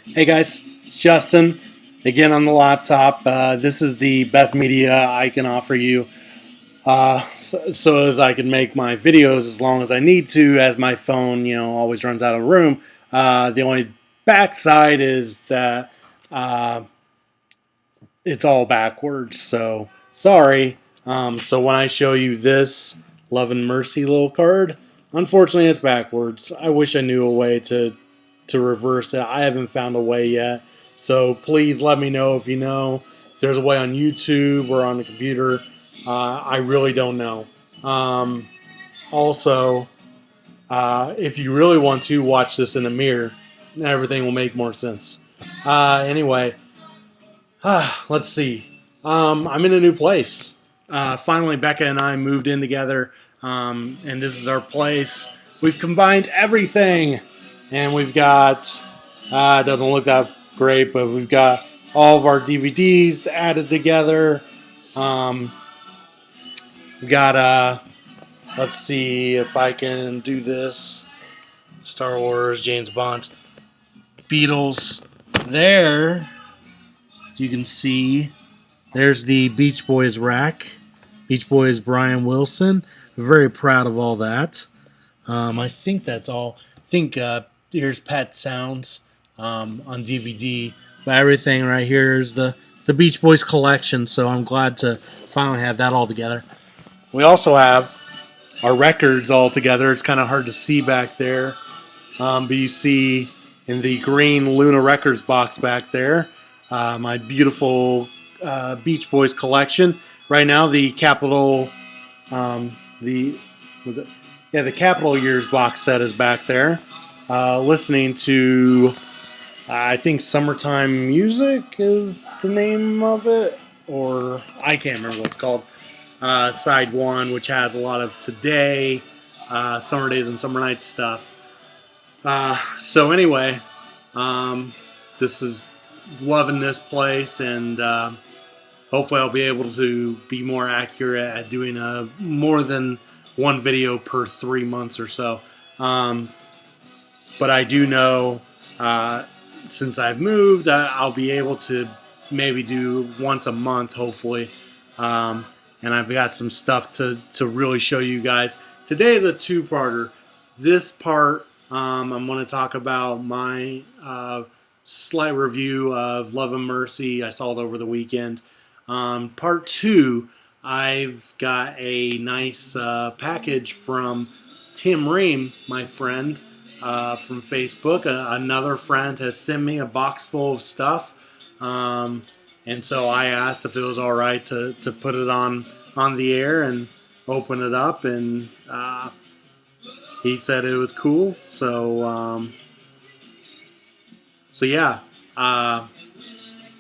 Hey guys, Justin again on the laptop. This is the best media I can offer you, so as I can make my videos as long as I need to, as my phone, always runs out of room. The only backside is that uh, it's all backwards. So sorry. So when I show you this Love and Mercy little card, unfortunately it's backwards. I wish I knew a way to reverse it. I haven't found a way yet. So please let me know if you know. If there's a way on YouTube or on the computer. I really don't know. Also, if you really want to watch this in the mirror, everything will make more sense. Anyway, let's see. I'm in a new place. Finally, Becca and I moved in together, and this is our place. We've combined everything, and we've got. It doesn't look that great, but we've got all of our DVDs added together. We got. Let's see if I can do this. Star Wars, James Bond, Beatles. There, you can see. There's the Beach Boys rack. Beach Boys Brian Wilson. Very proud of all that. I think that's all. I think here's Pet Sounds on DVD. But everything right here is the Beach Boys collection. So I'm glad to finally have that all together. We also have our records all together. It's kind of hard to see back there. But you see in the green Luna Records box back there, my beautiful Beach Boys collection. Right now, the Capitol, the Capitol Years box set is back there. Listening to, I think Summertime Music is the name of it, or I can't remember what it's called. Side 1, which has a lot of Today, Summer Days and Summer Nights stuff. So anyway, this is loving this place, and hopefully I'll be able to be more accurate at doing more than one video per 3 months or so. But I do know since I've moved, I'll be able to maybe do once a month, hopefully. And I've got some stuff to really show you guys. Today is a two-parter. This part, I'm going to talk about my slight review of Love and Mercy. I saw it over the weekend. Part 2, I've got a nice package from Tim Ream, my friend from Facebook. Another friend has sent me a box full of stuff. And so I asked if it was all right to put it on the air and open it up, and he said it was cool. So yeah,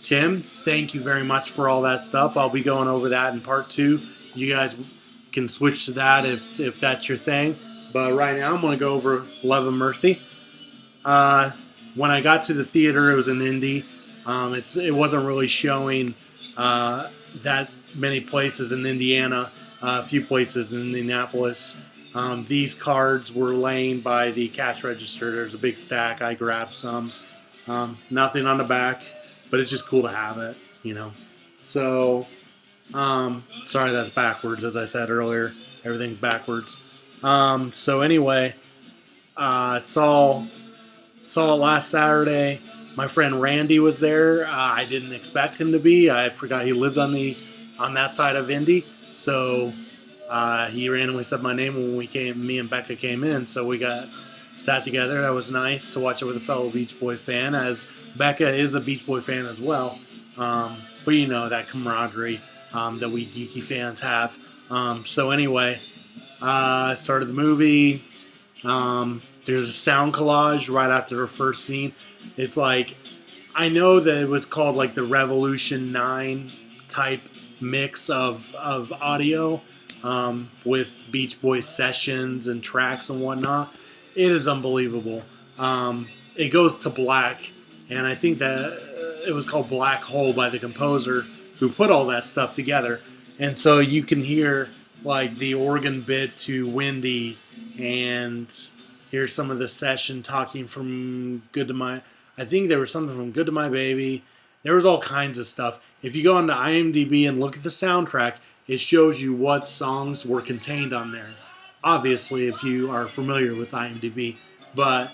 Tim, thank you very much for all that stuff. I'll be going over that in part 2. You guys can switch to that if that's your thing. But right now I'm going to go over Love and Mercy. When I got to the theater, it was in Indy. It wasn't really showing that many places in Indiana, a few places in Indianapolis. These cards were laying by the cash register. There's a big stack. I grabbed some. Nothing on the back, but it's just cool to have it, So, sorry that's backwards, as I said earlier. Everything's backwards. So anyway, saw it last Saturday. My friend Randy was there. I didn't expect him to be. I forgot he lived on that side of Indy. So he randomly said my name when me and Becca came in. So we sat together. That was nice to watch it with a fellow Beach Boy fan, as Becca is a Beach Boy fan as well. But that camaraderie that we geeky fans have. So anyway, I started the movie. There's a sound collage right after the first scene. It's like, I know that it was called like the Revolution 9 type mix of audio with Beach Boys sessions and tracks and whatnot. It is unbelievable. It goes to black, and I think that it was called Black Hole by the composer who put all that stuff together. And so you can hear like the organ bit to Windy, and here's some of the session talking from Good to My. I think there was something from Good to My Baby. There was all kinds of stuff. If you go onto IMDb and look at the soundtrack, it shows you what songs were contained on there. Obviously, if you are familiar with IMDb, but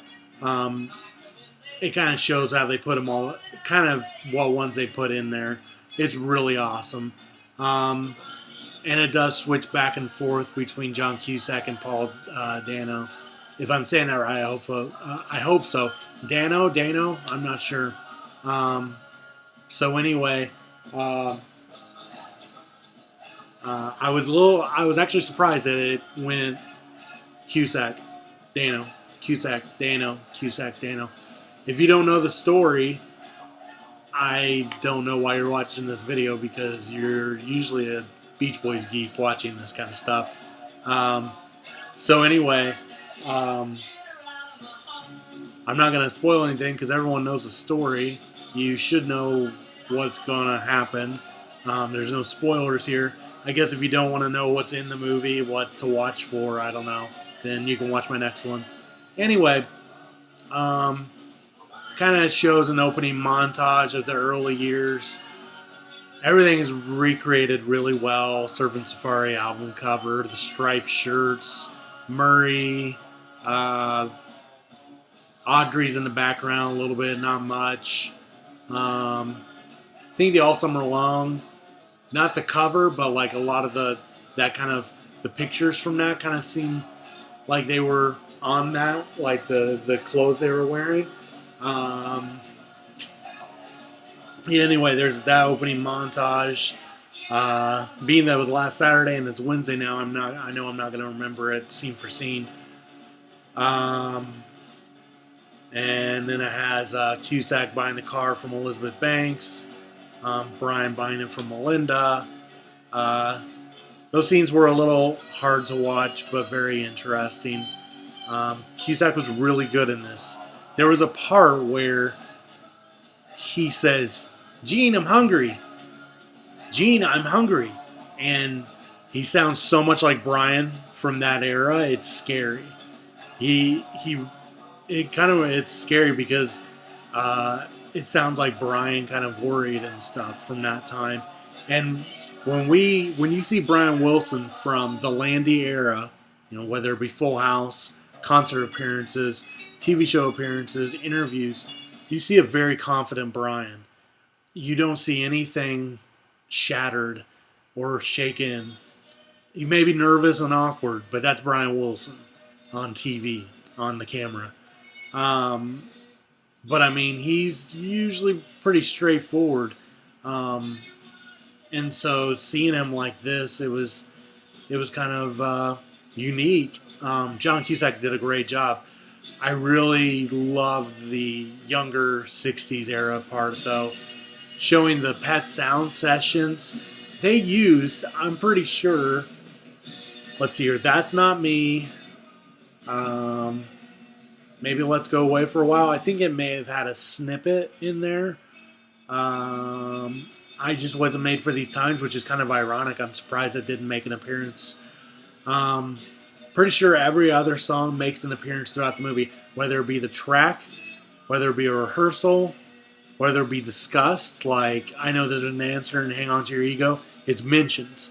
it kind of shows how they put them all, kind of what ones they put in there. It's really awesome. And it does switch back and forth between John Cusack and Paul Dano. If I'm saying that right, I hope so. Dano, I'm not sure. So anyway, I was actually surprised that it went Cusack, Dano. If you don't know the story, I don't know why you're watching this video, because you're usually a Beach Boys geek watching this kind of stuff. So anyway, I'm not going to spoil anything because everyone knows the story. You should know what's going to happen. There's no spoilers here. I guess if you don't want to know what's in the movie, what to watch for, I don't know, then you can watch my next one. Anyway, kind of shows an opening montage of the early years. Everything is recreated really well. Surfing Safari album cover, the striped shirts, Murray, Audrey's in the background a little bit, not much. I think the All Summer Long, not the cover, but like a lot of the pictures from that kind of seem like they were on that, like the clothes they were wearing. Anyway, there's that opening montage. Being that it was last Saturday and it's Wednesday now, I know I'm not going to remember it scene for scene. And then it has Cusack buying the car from Elizabeth Banks, Brian buying it from Melinda. Those scenes were a little hard to watch, but very interesting. Cusack was really good in this. There was a part where he says, "Gene, I'm hungry. Gene, I'm hungry." And he sounds so much like Brian from that era. It's scary. It's scary because it sounds like Brian kind of worried and stuff from that time. And when you see Brian Wilson from the Landy era, whether it be Full House, concert appearances, TV show appearances, interviews, you see a very confident Brian. You don't see anything shattered or shaken. He may be nervous and awkward, but that's Brian Wilson on TV, on the camera. But I mean, he's usually pretty straightforward. And so seeing him like this, it was kind of unique. John Cusack did a great job. I really loved the younger 60s era part, though. Showing the Pet Sound sessions. They used, I'm pretty sure, let's see here, That's Not Me. Maybe Let's Go Away for a While. I think it may have had a snippet in there. I Just Wasn't Made for These Times, which is kind of ironic. I'm surprised it didn't make an appearance. Pretty sure every other song makes an appearance throughout the movie, whether it be the track, whether it be a rehearsal, whether it be discussed, like I Know There's an Answer and Hang On to Your Ego. It's mentioned.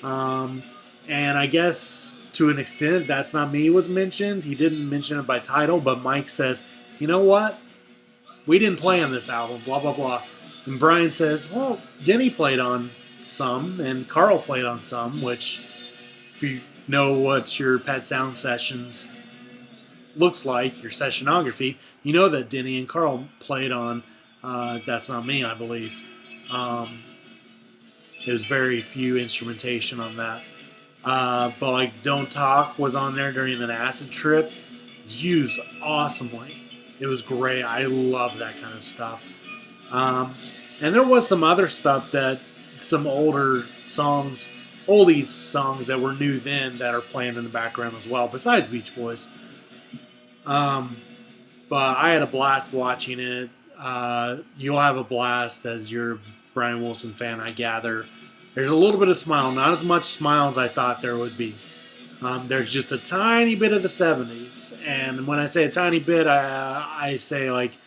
And I guess to an extent, That's Not Me was mentioned. He didn't mention it by title, but Mike says, "You know what? We didn't play on this album, blah, blah, blah." And Brian says, "Well, Denny played on some, and Carl played on some," which, if you know what your Pet Sound Sessions looks like, your sessionography, you know that Denny and Carl played on That's Not Me, I believe. There's very few instrumentation on that. But like Don't Talk was on there during an acid trip. It's used awesomely. It was great. I love that kind of stuff. And there was some other stuff some older songs, oldies songs that were new then that are playing in the background as well, besides Beach Boys. But I had a blast watching it. You'll have a blast as you're a Brian Wilson fan, I gather. There's a little bit of smile, not as much smile as I thought there would be. There's just a tiny bit of the 70s. And when I say a tiny bit, I say like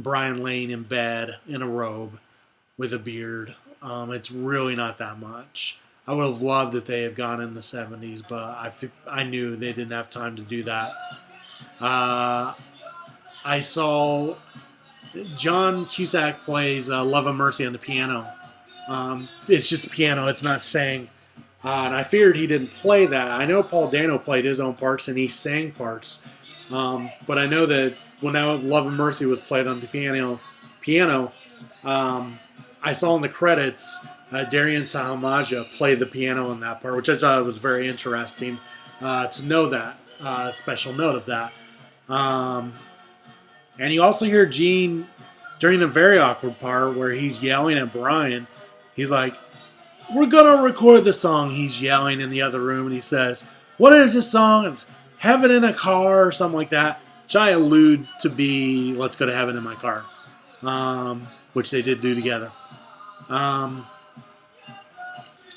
Brian laying in bed in a robe with a beard. It's really not that much. I would have loved if they had gone in the 70s, but I knew they didn't have time to do that. I saw John Cusack plays Love and Mercy on the piano. It's just piano, it's not sang. And I feared he didn't play that. I know Paul Dano played his own parts and he sang parts. But I know that when Love and Mercy was played on the piano, I saw in the credits Darian Sahamaja played the piano in that part, which I thought was very interesting to know that. Special note of that. And you also hear Gene during the very awkward part where he's yelling at Brian. He's like, "We're gonna record the song." He's yelling in the other room, and he says, "What is this song? It's Heaven in a Car," or something like that. Which I allude to be "Let's Go to Heaven in My Car," which they did do together. And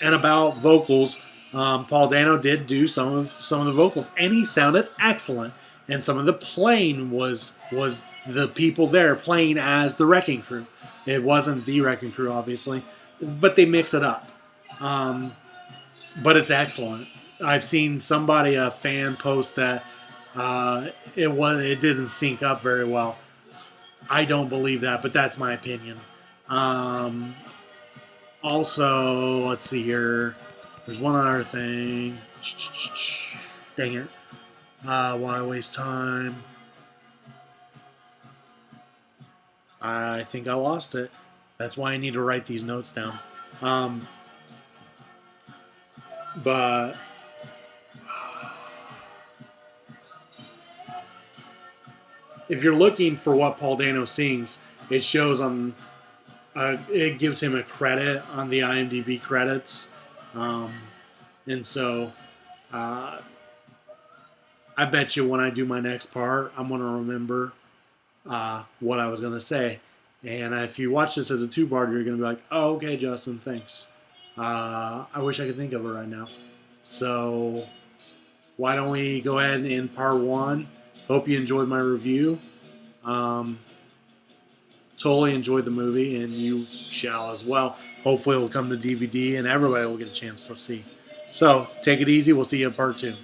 about vocals, Paul Dano did do some of the vocals, and he sounded excellent. And some of the playing was the people there playing as the Wrecking Crew. It wasn't the Wrecking Crew, obviously, but they mix it up. But it's excellent. I've seen a fan post that it didn't sync up very well. I don't believe that, but that's my opinion. Also, let's see here. There's one other thing. Dang it. Why waste time? I think I lost it. That's why I need to write these notes down. But if you're looking for what Paul Dano sings, it shows on. It gives him a credit on the IMDb credits, and so I bet you when I do my next part, I'm going to remember what I was going to say. And if you watch this as a two-parter, you're going to be like, "Oh, okay, Justin, thanks." I wish I could think of it right now. So why don't we go ahead and end part one? Hope you enjoyed my review. Totally enjoyed the movie, and you shall as well. Hopefully it will come to DVD, and everybody will get a chance to see. So take it easy. We'll see you in part two.